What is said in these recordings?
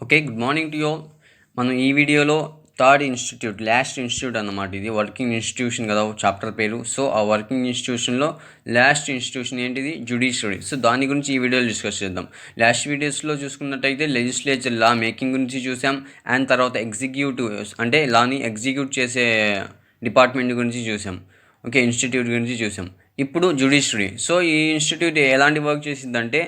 Okay. Good morning to you all. మనం ఈ వీడియోలో థర్డ్ ఇన్‌స్టిట్యూట్, లాస్ట్ ఇన్‌స్టిట్యూట్ అన్నమాట ఇది. వర్కింగ్ ఇన్‌స్టిట్యూషన్ కదా చాప్టర్ పేరు. సో, ఆ వర్కింగ్ ఇన్‌స్టిట్యూషన్‌లో లాస్ట్ ఇన్‌స్టిట్యూషన్ ఏంటిది? జ్యుడిషియరీ. సో, దాని గురించి ఈ వీడియోలో డిస్కస్ చేద్దాం. లాస్ట్ వీడియోస్‌లో చూసుకున్నట్టయితే లెజిస్లేచర్ లా మేకింగ్ గురించి చూసాం. అండ్ తర్వాత ఎగ్జిక్యూటివ్స్ అంటే లాని ఎగ్జిక్యూట్ చేసే డిపార్ట్మెంట్ గురించి చూసాం. ఓకే. ఇన్‌స్టిట్యూట్ గురించి చూసాం. ఇప్పుడు జ్యుడిషియరీ. సో, ఈ ఇన్‌స్టిట్యూట్ ఎలాంటి వర్క్ చేసిద్దంటే,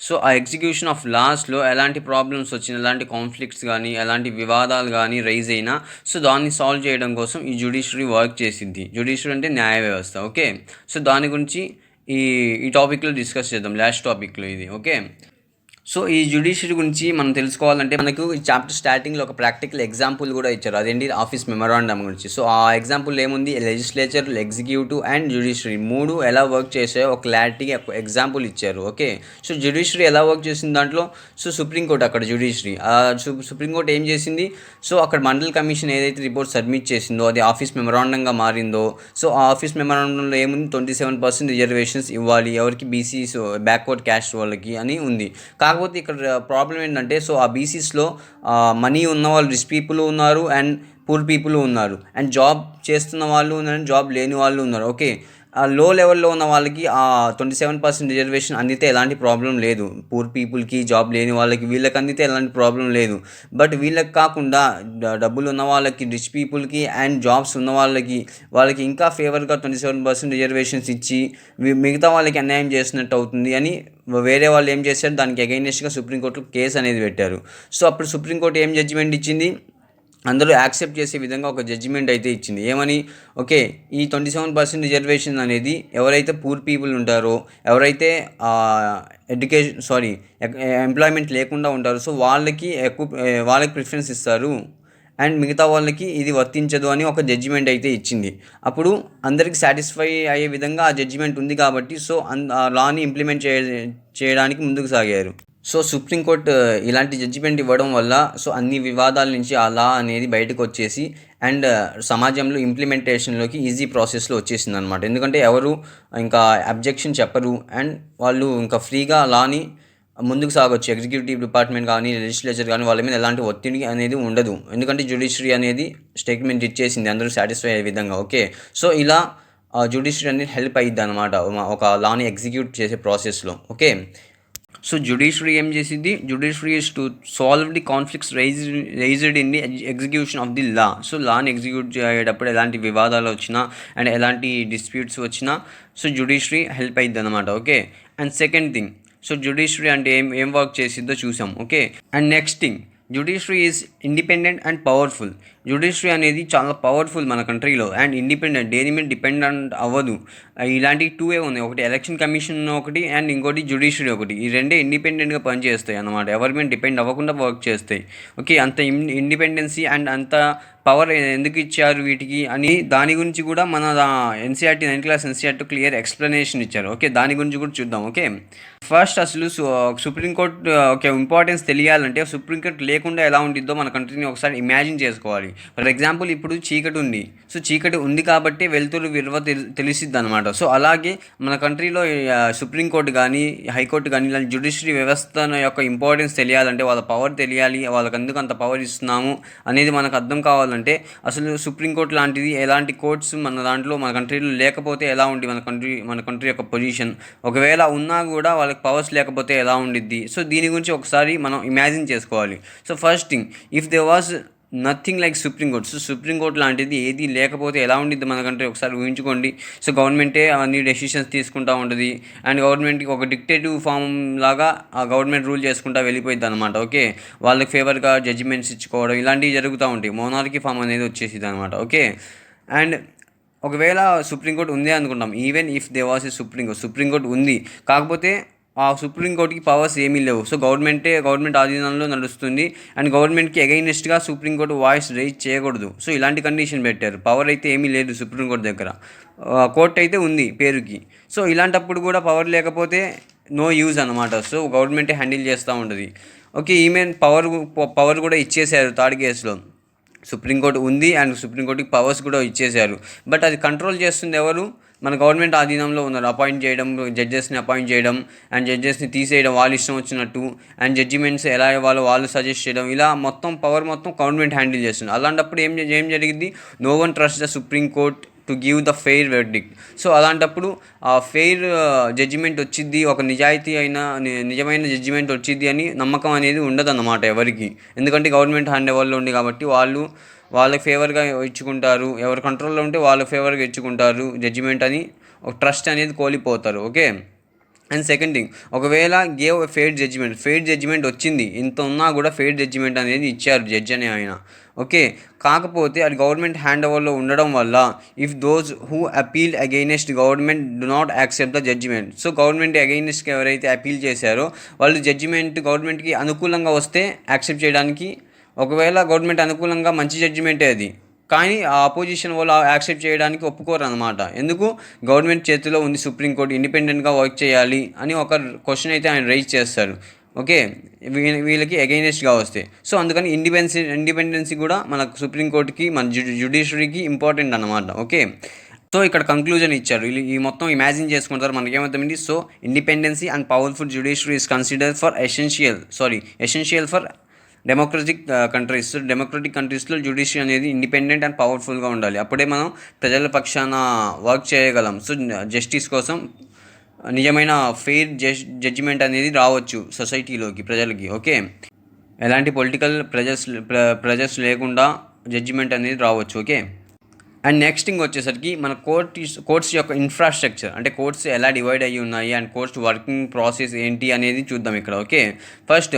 సో, ఆ ఎగ్జిక్యూషన్ ఆఫ్ లాస్‌లో ఎలాంటి ప్రాబ్లమ్స్ వచ్చినా, ఎలాంటి కాన్‌ఫ్లిక్ట్స్ గానీ, ఎలాంటి వివాదాలు గానీ రైజ్ అయినా, సో, దాన్ని సాల్వ్ చేయడం కోసం ఈ జ్యుడిషియరీ వర్క్ చేసిద్ది. జ్యుడిషియరీ అంటే న్యాయ వ్యవస్థ. ఓకే. సో, దాని గురించి ఈ ఈ టాపిక్‌లో డిస్కస్ చేద్దాం. లాస్ట్ టాపిక్‌లో ఇది. ఓకే. సో, ఈ జ్యుడిషియరీ గురించి మనం తెలుసుకోవాలంటే మనకు ఈ చాప్టర్ స్టార్టింగ్‌లో ఒక ప్రాక్టికల్ ఎగ్జాంపుల్ గూడా ఇచ్చారు. అదేంటి ఆఫీస్ మెమోరాండమ్ గురించి. సో, ఆ ఎగ్జాంపుల్‌లో ఏముంది? లెజిస్లేచర్, ఎగ్జిక్యూటివ్ అండ్ జ్యుడిషియరీ 3 ఎలా వర్క్ చేసాయో ఒక క్లారిటీగా ఒక ఎగ్జాంపుల్ ఇచ్చారు. ఓకే. సో, జ్యుడిషియరీ ఎలా వర్క్ చేసిన దాంట్లో సో, సుప్రీం కోర్ట్ అక్కడ జ్యుడిషియరీ. సుప్రీం కోర్ట్ ఏం చేసింది? సో, అక్కడ మండల్ కమిషన్ ఏదైతే రిపోర్ట్ సబ్మిట్ చేసిందో అది ఆఫీస్ మెమోరాండంగా మారిందో, సో, ఆ ఆఫీస్ మెమోరాండంలో ఏముంది? 27% రిజర్వేషన్స్ ఇవ్వాలి. ఎవరికి? బీసీస్, బ్యాక్వర్డ్ క్యాస్ట్ వాళ్ళకి అని ఉంది. కాకపోతే ఇక్కడ ప్రాబ్లం ఏంటంటే సో ఆ బీసీస్లో మనీ ఉన్న వాళ్ళు రిచ్ పీపుల్ ఉన్నారు అండ్ పూర్ పీపుల్ ఉన్నారు అండ్ జాబ్ చేస్తున్న వాళ్ళు ఉన్నారు, జాబ్ లేని వాళ్ళు ఉన్నారు. ఓకే. లో లెవెల్లో ఉన్న వాళ్ళకి 27% రిజర్వేషన్ అందితే ఎలాంటి ప్రాబ్లం లేదు. పూర్ పీపుల్కి, జాబ్ లేని వాళ్ళకి, వీళ్ళకి అందితే ఎలాంటి ప్రాబ్లం లేదు. బట్ వీళ్ళకి కాకుండా డబ్బులు ఉన్న వాళ్ళకి, రిచ్ పీపుల్కి అండ్ జాబ్స్ ఉన్న వాళ్ళకి ఇంకా ఫేవర్గా 27% రిజర్వేషన్స్ ఇచ్చి మిగతా వాళ్ళకి అన్యాయం చేసినట్టు అవుతుంది అని వేరే వాళ్ళు ఏం చేశారు? దానికి అగైనెస్ట్గా సుప్రీంకోర్టులో కేసు అనేది పెట్టారు. సో అప్పుడు సుప్రీంకోర్టు ఏం జడ్జిమెంట్ ఇచ్చింది? అందరూ యాక్సెప్ట్ చేసే విధంగా ఒక జడ్జిమెంట్ అయితే ఇచ్చింది. ఏమని? ఓకే. ఈ 27% రిజర్వేషన్ అనేది ఎవరైతే పూర్ పీపుల్ ఉంటారో, ఎవరైతే ఎంప్లాయ్మెంట్ లేకుండా ఉంటారో, సో వాళ్ళకి ప్రిఫరెన్స్ ఇస్తారు అండ్ మిగతా వాళ్ళకి ఇది వర్తించదు అని ఒక జడ్జిమెంట్ అయితే ఇచ్చింది. అప్పుడు అందరికి సాటిస్ఫై అయ్యే విధంగా ఆ జడ్జిమెంట్ ఉంది కాబట్టి సో ఆ లాని ఇంప్లిమెంట్ చేయడానికి ముందుకు సాగారు. సో సుప్రీంకోర్టు ఇలాంటి జడ్జిమెంట్ ఇవ్వడం వల్ల సో అన్ని వివాదాల నుంచి ఆ లా అనేది బయటకు వచ్చేసి అండ్ సమాజంలో ఇంప్లిమెంటేషన్లోకి ఈజీ ప్రాసెస్లో వచ్చేసింది అనమాట. ఎందుకంటే ఎవరు ఇంకా అబ్జెక్షన్ చెప్పరు అండ్ వాళ్ళు ఇంకా ఫ్రీగా లాని ముందుకు సాగొచ్చు. ఎగ్జిక్యూటివ్ డిపార్ట్మెంట్ కానీ, లెజిస్లేచర్ కానీ వాళ్ళ మీద ఎలాంటి ఒత్తిడి అనేది ఉండదు. ఎందుకంటే జ్యుడిషియరీ అనేది స్టేట్మెంట్ ఇచ్చేసింది అందరూ సాటిస్ఫై అయ్యే విధంగా. ఓకే. సో ఇలా జ్యుడిషియరీ అనేది హెల్ప్ అయ్యిద్ది అనమాట ఒక లాని ఎగ్జిక్యూట్ చేసే ప్రాసెస్లో. ఓకే. సో జ్యుడిషియరీ ఏం చేసింది? Judiciary is to solve the conflicts raised in the execution of the law. So లాని ఎగ్జిక్యూట్ చేసేటప్పుడు ఎలాంటి వివాదాలు వచ్చినా అండ్ ఎలాంటి డిస్ప్యూట్స్ వచ్చినా సో జ్యుడిషియరీ హెల్ప్ అయ్యిద్ది అనమాట. Okay. And second thing, so judiciary అంటే ఏం వర్క్ చేసిద్దో చూసాం. Okay. And next thing, judiciary is independent and powerful. Judiciary అనేది చాలా పవర్ఫుల్ మన కంట్రీలో అండ్ ఇండిపెండెంట్, దేని మీద డిపెండెంట్ అవ్వదు. ఇలాంటి 2 ఉన్నాయి. ఒకటి ఎలక్షన్ కమిషన్ ఒకటి అండ్ ఇంకోటి జ్యుడిషియరీ ఒకటి. ఈ రెండే ఇండిపెండెంట్గా పనిచేస్తాయి అన్నమాట. ఎవరి మీద డిపెండ్ అవ్వకుండా వర్క్ చేస్తాయి. ఓకే. అంత ఇండిపెండెన్సీ అండ్ అంత పవర్ ఎందుకు ఇచ్చారు వీటికి అని దాని గురించి కూడా మన NCERT 9th class NCERT clear explanation ఇచ్చారు. ఓకే. దాని గురించి కూడా చూద్దాం. ఓకే. ఫస్ట్ అసలు సుప్రీంకోర్టు ఒక ఇంపార్టెన్స్ తెలియాలంటే సుప్రీంకోర్టు లేకుండా ఎలా ఉండిద్దో మన కంట్రీని ఒకసారి ఇమాజిన్ చేసుకోవాలి. ఫర్ ఎగ్జాంపుల్ ఇప్పుడు చీకటి ఉంది. సో చీకటి ఉంది కాబట్టి వెలుతురు విలువ తెలిసిద్ది అనమాట. సో అలాగే మన కంట్రీలో సుప్రీంకోర్టు కానీ, హైకోర్టు కానీ ఇలాంటి జ్యుడిషియరీ వ్యవస్థ యొక్క ఇంపార్టెన్స్ తెలియాలంటే, వాళ్ళ పవర్ తెలియాలి, వాళ్ళకి ఎందుకు అంత పవర్ ఇస్తున్నాము అనేది మనకు అర్థం కావాలంటే అసలు సుప్రీంకోర్టు లాంటిది ఎలాంటి కోర్ట్స్ మన కంట్రీలో లేకపోతే ఎలా ఉంది మన కంట్రీ యొక్క పొజిషన్, ఒకవేళ ఉన్నా కూడా వాళ్ళకి పవర్స్ లేకపోతే ఎలా ఉండిద్ది. సో దీని గురించి ఒకసారి మనం ఇమాజిన్ చేసుకోవాలి. So first thing, if they was nothing like supreme court, so supreme court లాంటిది ఏది లేకపోతే ఎలా ఉండిద్ది మన కంట్రీ ఒకసారి ఊహించుకోండి. సో గవర్నమెంటే అన్ని డెసిషన్స్ తీసుకుంటూ ఉంటుంది అండ్ గవర్నమెంట్కి ఒక డిక్టేటివ్ ఫామ్ లాగా ఆ గవర్నమెంట్ రూల్ చేసుకుంటూ వెళ్ళిపోయింది అనమాట. ఓకే. వాళ్ళకి ఫేవర్గా జడ్జిమెంట్స్ ఇచ్చుకోవడం ఇలాంటివి జరుగుతూ ఉంటాయి. మోనార్కీ ఫామ్ అనేది వచ్చేసింది అనమాట. ఓకే. అండ్ ఒకవేళ సుప్రీంకోర్టు ఉంది అనుకుంటాం. Even if they was a supreme court ఉంది, కాకపోతే ఆ సుప్రీంకోర్టుకి పవర్స్ ఏమీ లేవు. సో గవర్నమెంట్ ఆధీనంలో నడుస్తుంది అండ్ గవర్నమెంట్కి అగైనెస్ట్గా సుప్రీంకోర్టు వాయిస్ రైజ్ చేయకూడదు. సో ఇలాంటి కండిషన్ పెట్టారు. పవర్ అయితే ఏమీ లేదు సుప్రీంకోర్టు దగ్గర. కోర్టు అయితే ఉంది పేరుకి. సో ఇలాంటప్పుడు కూడా పవర్ లేకపోతే నో యూజ్ అనమాట. సో గవర్నమెంటే హ్యాండిల్ చేస్తూ ఉంటుంది. ఓకే. ఈమెన్ పవర్ కూడా ఇచ్చేశారు థర్డ్ కేసులో. సుప్రీంకోర్టు ఉంది అండ్ సుప్రీంకోర్టుకి పవర్స్ కూడా ఇచ్చేశారు. బట్ అది కంట్రోల్ చేస్తుంది ఎవరు? మన గవర్నమెంట్ ఆధీనంలో ఉన్నారు. అపాయింట్ చేయడం, జడ్జెస్ని అపాయింట్ చేయడం అండ్ జడ్జెస్ని తీసేయడం వాళ్ళ ఇష్టం వచ్చినట్టు, అండ్ జడ్జిమెంట్స్ ఎలా ఇవ్వాలో వాళ్ళు సజెస్ట్ చేయడం, ఇలా మొత్తం పవర్ మొత్తం గవర్నమెంట్ హ్యాండిల్ చేస్తుంది. అలాంటప్పుడు ఏం జరిగింది? No one trust the supreme court to give the fair verdict. So అలాంటప్పుడు ఆ ఫెయిర్ జడ్జిమెంట్ వచ్చింది, ఒక నిజమైన జడ్జిమెంట్ వచ్చింది అని నమ్మకం అనేది ఉండదన్నమాట ఎవరికి. ఎందుకంటే గవర్నమెంట్ హ్యాండ్ ఓవర్లో ఉంది కాబట్టి వాళ్ళకి ఫేవర్గా ఇచ్చుకుంటారు. ఎవరు కంట్రోల్లో ఉంటే వాళ్ళ ఫేవర్గా ఇచ్చుకుంటారు జడ్జిమెంట్ అని ఒక ట్రస్ట్ అనేది కోల్పోతారు. ఓకే. అండ్ సెకండ్ థింగ్, ఒకవేళ గేవ్ ఫెయిర్ జడ్జిమెంట్ వచ్చింది, ఇంత ఉన్నా కూడా ఫెయిర్ జడ్జిమెంట్ అనేది ఇచ్చారు జడ్జి అని ఆయన. ఓకే. కాకపోతే అది గవర్నమెంట్ హ్యాండ్ ఓవర్లో ఉండడం వల్ల if those who appeal against government do not accept the judgment. So government అగెయినెస్ట్కి ఎవరైతే అపీల్ చేశారో వాళ్ళు జడ్జిమెంట్ గవర్నమెంట్కి అనుకూలంగా వస్తే యాక్సెప్ట్ చేయడానికి, ఒకవేళ గవర్నమెంట్ అనుకూలంగా మంచి జడ్జిమెంటే అది, కానీ ఆ అపోజిషన్ వాళ్ళు యాక్సెప్ట్ చేయడానికి ఒప్పుకోరు అనమాట. ఎందుకు? గవర్నమెంట్ చేతిలో ఉంది సుప్రీంకోర్టు, ఇండిపెండెంట్గా వర్క్ చేయాలి అని ఒక క్వశ్చన్ అయితే ఆయన రైజ్ చేస్తారు. ఓకే. వీళ్ళకి అగెయినెస్ట్గా వస్తే. సో అందుకని ఇండిపెండెన్సీ కూడా మన సుప్రీంకోర్టుకి, మన జ్యుడిషియరీకి ఇంపార్టెంట్ అనమాట. ఓకే. సో ఇక్కడ కంక్లూజన్ ఇచ్చారు. ఈ మొత్తం ఇమాజిన్ చేసుకుంటారు, మనకేమవుతుంది? So independency and powerful judiciary is consider for essential for democratic కంట్రీస్లో జ్యుడిషియరీ అనేది ఇండిపెండెంట్ అండ్ పవర్ఫుల్గా ఉండాలి. అప్పుడే మనం ప్రజల పక్షాన వర్క్ చేయగలం. సో జస్టిస్ కోసం నిజమైన ఫెయిర్ జడ్జిమెంట్ అనేది రావచ్చు సొసైటీలోకి, ప్రజలకి. ఓకే. ఎలాంటి పొలిటికల్ ప్రెజర్స్ లేకుండా జడ్జిమెంట్ అనేది రావచ్చు. ఓకే. అండ్ నెక్స్ట్ థింగ్ వచ్చేసరికి మన కోర్ట్స్ యొక్క ఇన్ఫ్రాస్ట్రక్చర్, అంటే కోర్ట్స్ ఎలా డివైడ్ అయ్యి ఉన్నాయి అండ్ కోర్ట్స్ వర్కింగ్ ప్రాసెస్ ఏంటి అనేది చూద్దాం ఇక్కడ. ఓకే. ఫస్ట్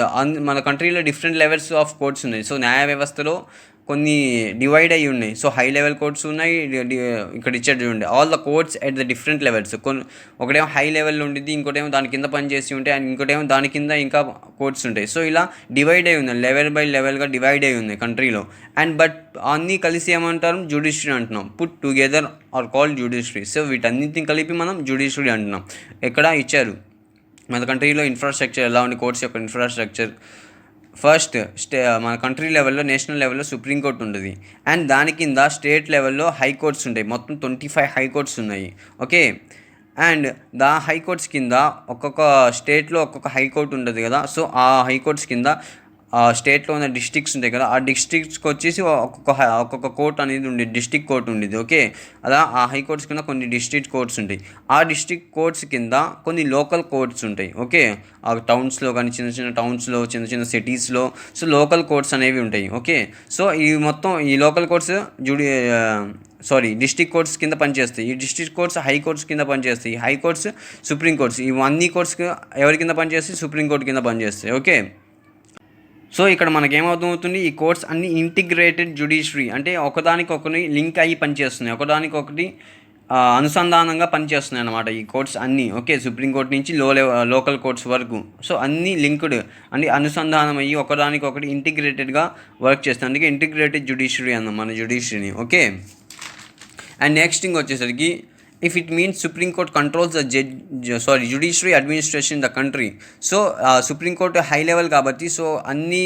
మన కంట్రీలో డిఫరెంట్ లెవెల్స్ ఆఫ్ కోర్ట్స్ ఉన్నాయి. సో న్యాయ వ్యవస్థలో కొన్ని డివైడ్ అయ్యి ఉన్నాయి. సో హై లెవెల్ కోర్ట్స్ ఉన్నాయి, ఇక్కడ ఇచ్చాడు చూడండి, all the courts at the different levels. ఒకటేమో హై లెవెల్లో ఉండిద్ది, ఇంకోటేమో దాని కింద పనిచేసి ఉంటాయి, అండ్ ఇంకోటేమో దాని కింద ఇంకా కోర్ట్స్ ఉంటాయి. సో ఇలా డివైడ్ అయ్యి ఉన్నాయి, లెవెల్ బై లెవెల్గా డివైడ్ అయ్యి ఉన్నాయి కంట్రీలో. అండ్ బట్ అన్నీ కలిసి ఏమంటారు? జ్యుడిషియరీ అంటున్నాం. Put together are called judiciary. So వీటన్నిటిని కలిపి మనం జ్యుడిషియరీ అంటున్నాం. ఎక్కడ ఇచ్చారు మన కంట్రీలో ఇన్ఫ్రాస్ట్రక్చర్ ఎలా ఉంది, కోర్ట్స్ యొక్క ఇన్ఫ్రాస్ట్రక్చర్. ఫస్ట్ మన కంట్రీ లెవెల్లో, నేషనల్ లెవెల్లో సుప్రీంకోర్టు ఉంటుంది, అండ్ దాని కింద స్టేట్ లెవెల్లో హైకోర్ట్స్ ఉంటాయి. మొత్తం 25 హైకోర్ట్స్ ఉన్నాయి. ఓకే. అండ్ హైకోర్ట్స్ కింద ఒక్కొక్క స్టేట్లో ఒక్కొక్క హైకోర్టు ఉంటుంది కదా. సో ఆ హైకోర్ట్స్ కింద స్టేట్లో ఉన్న డిస్ట్రిక్ట్స్ ఉంటాయి కదా, ఆ డిస్ట్రిక్ట్స్కి వచ్చేసి ఒక్కొక్క కోర్ట్ అనేది ఉండేది, డిస్ట్రిక్ట్ కోర్ట్ ఉండేది. ఓకే. అలా ఆ హైకోర్ట్స్ కింద కొన్ని డిస్ట్రిక్ట్ కోర్ట్స్ ఉంటాయి. ఆ డిస్ట్రిక్ట్ కోర్ట్స్ కింద కొన్ని లోకల్ కోర్ట్స్ ఉంటాయి. ఓకే. ఆ టౌన్స్లో కానీ, చిన్న టౌన్స్లో, చిన్న సిటీస్లో సో లోకల్ కోర్ట్స్ అనేవి ఉంటాయి. ఓకే. సో ఈ లోకల్ కోర్ట్స్ డిస్ట్రిక్ట్ కోర్ట్స్ కింద పనిచేస్తాయి. ఈ డిస్ట్రిక్ట్ కోర్ట్స్ హై కోర్ట్స్ కింద పనిచేస్తాయి. High courts supreme courts. ఇవన్నీ కోర్ట్స్ ఎవరి కింద పనిచేస్తాయి? సుప్రీంకోర్టు కింద పనిచేస్తాయి. ఓకే. సో ఇక్కడ మనకేమవుతుంది? ఈ కోర్ట్స్ అన్ని ఇంటిగ్రేటెడ్ జ్యుడిషియరీ, అంటే ఒకదానికొకటి లింక్ అయ్యి పనిచేస్తున్నాయి, ఒకదానికొకటి అనుసంధానంగా పనిచేస్తున్నాయి అన్నమాట ఈ కోర్ట్స్ అన్నీ. ఓకే. సుప్రీంకోర్టు నుంచి లోకల్ కోర్ట్స్ వరకు. సో అన్నీ లింక్డ్, అంటే అనుసంధానం అయ్యి ఒకదానికొకటి ఇంటిగ్రేటెడ్గా వర్క్ చేస్తాయి. అందుకే ఇంటిగ్రేటెడ్ జ్యుడిషియరీ అన్నాం మన జ్యుడిషియరీని. ఓకే. అండ్ నెక్స్ట్ థింగ్ వచ్చేసరికి, if it means Supreme Court controls the judiciary administration in the country. So supreme court high level కాబట్టి, సో అన్ని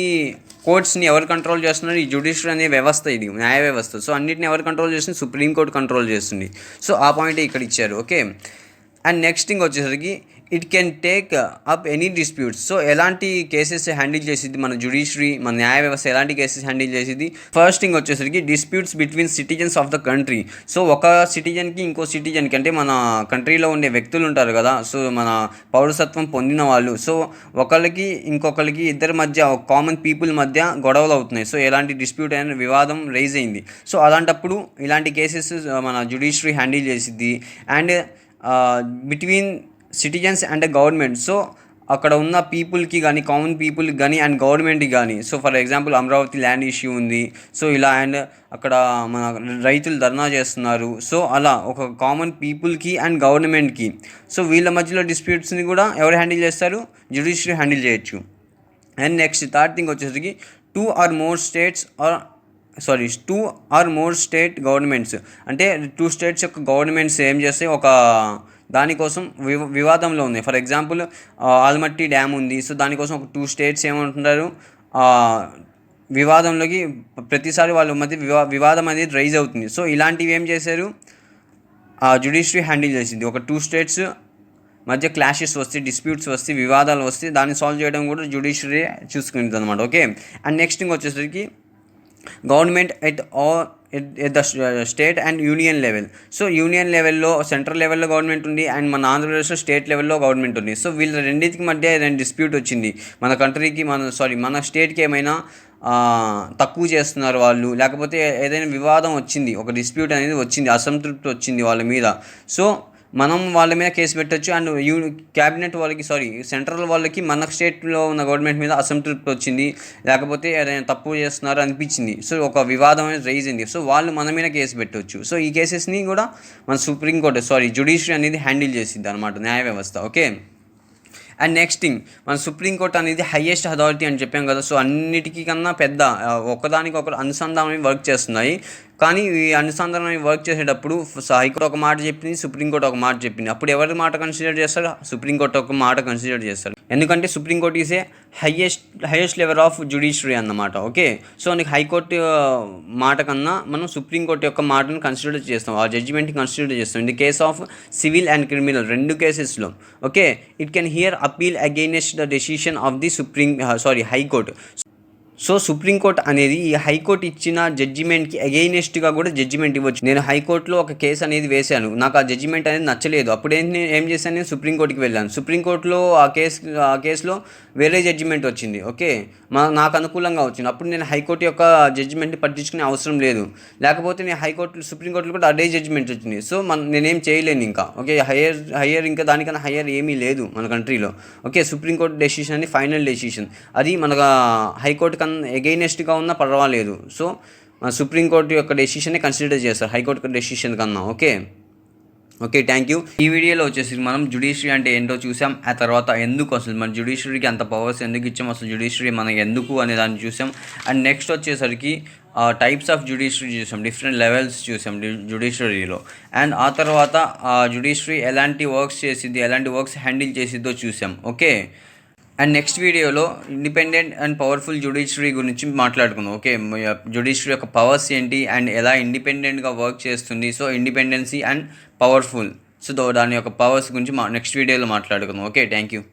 కోర్ట్స్ని ఎవరు కంట్రోల్ చేస్తున్నారు? ఈ జ్యుడిషియరీ అనే వ్యవస్థ, ఇది న్యాయ వ్యవస్థ. సో అన్నిటిని ఎవరు కంట్రోల్ చేస్తుంది? సుప్రీం కోర్టు కంట్రోల్ చేస్తుంది. సో ఆ పాయింట్ ఇక్కడ ఇచ్చారు. ఓకే. అండ్ నెక్స్ట్ థింగ్ వచ్చేసరికి, it can take up any disputes. So ఎలాంటి కేసెస్ హ్యాండిల్ చేసిద్ది మన జ్యుడిషియరీ, మన న్యాయ వ్యవస్థ ఎలాంటి కేసెస్ హ్యాండిల్ చేసిద్ది? ఫస్ట్ థింగ్ వచ్చేసరికి disputes between citizens of the country. So ఒక సిటిజన్కి ఇంకో సిటిజన్కి, అంటే మన కంట్రీలో ఉండే వ్యక్తులు ఉంటారు కదా, సో మన పౌరసత్వం పొందిన వాళ్ళు, సో ఒకళ్ళకి ఇంకొకరికి ఇద్దరి మధ్య, కామన్ పీపుల్ మధ్య గొడవలు అవుతున్నాయి. సో ఎలాంటి డిస్ప్యూట్ అయిన వివాదం రైజ్ అయింది. సో అలాంటప్పుడు ఇలాంటి కేసెస్ మన జ్యుడిషియరీ హ్యాండిల్ చేసిద్ది. And between citizens and government. So అక్కడ ఉన్న పీపుల్కి కానీ, కామన్ పీపుల్కి కానీ అండ్ గవర్నమెంట్కి కానీ. So for example Amaravati land issue ఉంది. సో ఇలా అండ్ అక్కడ మన రైతులు ధర్నా చేస్తున్నారు. సో అలా ఒక కామన్ పీపుల్కి అండ్ గవర్నమెంట్కి, సో వీళ్ళ మధ్యలో డిస్ప్యూట్స్ని కూడా ఎవరు హ్యాండిల్ చేస్తారు? జ్యుడిషియరీ హ్యాండిల్ చేయొచ్చు. అండ్ నెక్స్ట్ థర్డ్ థింగ్ వచ్చేసరికి, two or more state governments, అంటే 2 స్టేట్స్ యొక్క గవర్నమెంట్స్ ఏం చేస్తాయి? ఒక దానికోసం వివాదంలో ఉన్నాయి. ఫర్ ఎగ్జాంపుల్ ఆల్మట్టి డ్యామ్ ఉంది. సో దానికోసం ఒక 2 స్టేట్స్ ఏమంటున్నారు? వివాదంలోకి ప్రతిసారి వాళ్ళ మధ్య వివాదం అనేది రైజ్ అవుతుంది. సో ఇలాంటివి ఏం చేశారు, ఆ జ్యుడిషియరీ హ్యాండిల్ చేసింది. ఒక 2 స్టేట్స్ మధ్య క్లాషెస్ వస్తే, డిస్ప్యూట్స్ వస్తే, వివాదాలు వస్తే దాన్ని సాల్వ్ చేయడం కూడా జ్యుడిషియరీ చూసుకుంటుంది అనమాట. ఓకే. అండ్ నెక్స్ట్ వచ్చేసరికి government at the state and union level. So union లెవెల్లో, సెంట్రల్ లెవెల్లో గవర్నమెంట్ ఉంది, అండ్ మన ఆంధ్రప్రదేశ్లో స్టేట్ లెవెల్లో గవర్నమెంట్ ఉంది. సో వీళ్ళ రెండింటికి మధ్య డిస్ప్యూట్ వచ్చింది. మన కంట్రీకి మన స్టేట్కి ఏమైనా తక్కువ చేస్తున్నారు వాళ్ళు, లేకపోతే ఏదైనా వివాదం వచ్చింది, ఒక డిస్ప్యూట్ అనేది వచ్చింది, అసంతృప్తి వచ్చింది వాళ్ళ మీద. సో మనం వాళ్ళ మీద కేసు పెట్టచ్చు. అండ్ క్యాబినెట్ వాళ్ళకి సెంట్రల్ వాళ్ళకి మన స్టేట్లో ఉన్న గవర్నమెంట్ మీద అసంతృప్తి వచ్చింది, లేకపోతే ఏదైనా తప్పు చేస్తున్నారు అనిపించింది. సో ఒక వివాదం అనేది రైజ్ అయింది. సో వాళ్ళు మన మీద కేసు పెట్టవచ్చు. సో ఈ కేసెస్ని కూడా మన సుప్రీంకోర్టు జ్యుడిషియరీ అనేది హ్యాండిల్ చేసింది అనమాట, న్యాయ వ్యవస్థ. ఓకే. అండ్ నెక్స్ట్ థింగ్, మన సుప్రీంకోర్టు అనేది హైయెస్ట్ అథారిటీ అని చెప్పాం కదా. సో అన్నిటికీ కన్నా పెద్ద, ఒకదానికొకరు అనుసంధానం వర్క్ చేస్తున్నాయి. కానీ ఈ అనుసంధానం వర్క్ చేసేటప్పుడు హైకోర్టు ఒక మాట చెప్పింది, సుప్రీంకోర్టు ఒక మాట చెప్పింది. అప్పుడు ఎవరి మాట కన్సిడర్ చేస్తారు? సుప్రీంకోర్టు ఒక మాట కన్సిడర్ చేస్తారు. ఎందుకంటే supreme court is a highest level of judiciary అన్నమాట. ఓకే. సో నీకు హైకోర్టు మాట కన్నా మనం సుప్రీంకోర్టు యొక్క మాటను కన్సిడర్ చేస్తాం, ఆ జడ్జిమెంట్ని కన్సిడర్ చేస్తాం. In the case of civil and criminal 2 కేసెస్లో. Okay. It can hear appeal against the decision of the high court. So supreme court అనేది ఈ హైకోర్టు ఇచ్చిన జడ్జిమెంట్కి అగెయినెస్ట్గా కూడా జడ్జిమెంట్ ఇవ్వచ్చు. నేను హైకోర్టులో ఒక కేసు అనేది వేశాను, నాకు ఆ జడ్జిమెంట్ అనేది నచ్చలేదు. అప్పుడు ఏం చేశాను, నేను సుప్రీంకోర్టుకి వెళ్ళాను. సుప్రీంకోర్టులో ఆ కేసులో వేరే జడ్జిమెంట్ వచ్చింది. ఓకే. నాకు అనుకూలంగా వచ్చింది. అప్పుడు నేను హైకోర్టు యొక్క జడ్జిమెంట్ని పట్టించుకునే అవసరం లేదు. లేకపోతే నేను సుప్రీంకోర్టులో కూడా అదే జడ్జిమెంట్ వచ్చింది. సో నేనేం చేయలేను ఇంకా. ఓకే. హయ్యర్ ఇంకా దానికన్నా హయ్యర్ ఏమీ లేదు మన కంట్రీలో. ఓకే. సుప్రీంకోర్టు డెసిషన్ అనేది ఫైనల్ డెసిషన్. అది మన హైకోర్టు ఎగెయినెస్ట్గా ఉన్నా పర్వాలేదు. సో సుప్రీంకోర్టు యొక్క డెసిషన్ని కన్సిడర్ చేస్తారు హైకోర్టు డెసిషన్ కన్నా. ఓకే. Thank you. ఈ వీడియోలో వచ్చేసి మనం జ్యుడిషియరీ అంటే ఏంటో చూసాం. ఆ తర్వాత ఎందుకు అసలు మన జ్యుడిషియరీకి అంత పవర్స్ ఎందుకు ఇచ్చాం, అసలు జ్యుడిషియరీ మనకి ఎందుకు అనే దాన్ని చూసాం. అండ్ నెక్స్ట్ వచ్చేసరికి టైప్స్ ఆఫ్ జ్యుడిషియరీ చూసాం, డిఫరెంట్ లెవెల్స్ చూసాం జ్యుడిషియరీలో. అండ్ ఆ తర్వాత జ్యుడిషియరీ ఎలాంటి వర్క్స్ చేసిద్ది, ఎలాంటి వర్క్స్ హ్యాండిల్ చేసిద్దో చూసాం. ఓకే. అండ్ నెక్స్ట్ వీడియోలో ఇండిపెండెంట్ అండ్ పవర్ఫుల్ జ్యుడిషియరీ గురించి మాట్లాడుకుందాం. ఓకే. జ్యుడిషియరీ యొక్క పవర్స్ ఏంటి అండ్ ఎలా ఇండిపెండెంట్గా వర్క్ చేస్తుంది. So independency and powerful. So దాని యొక్క పవర్స్ గురించి నెక్స్ట్ వీడియోలో మాట్లాడుకుందాం. ఓకే. Thank you.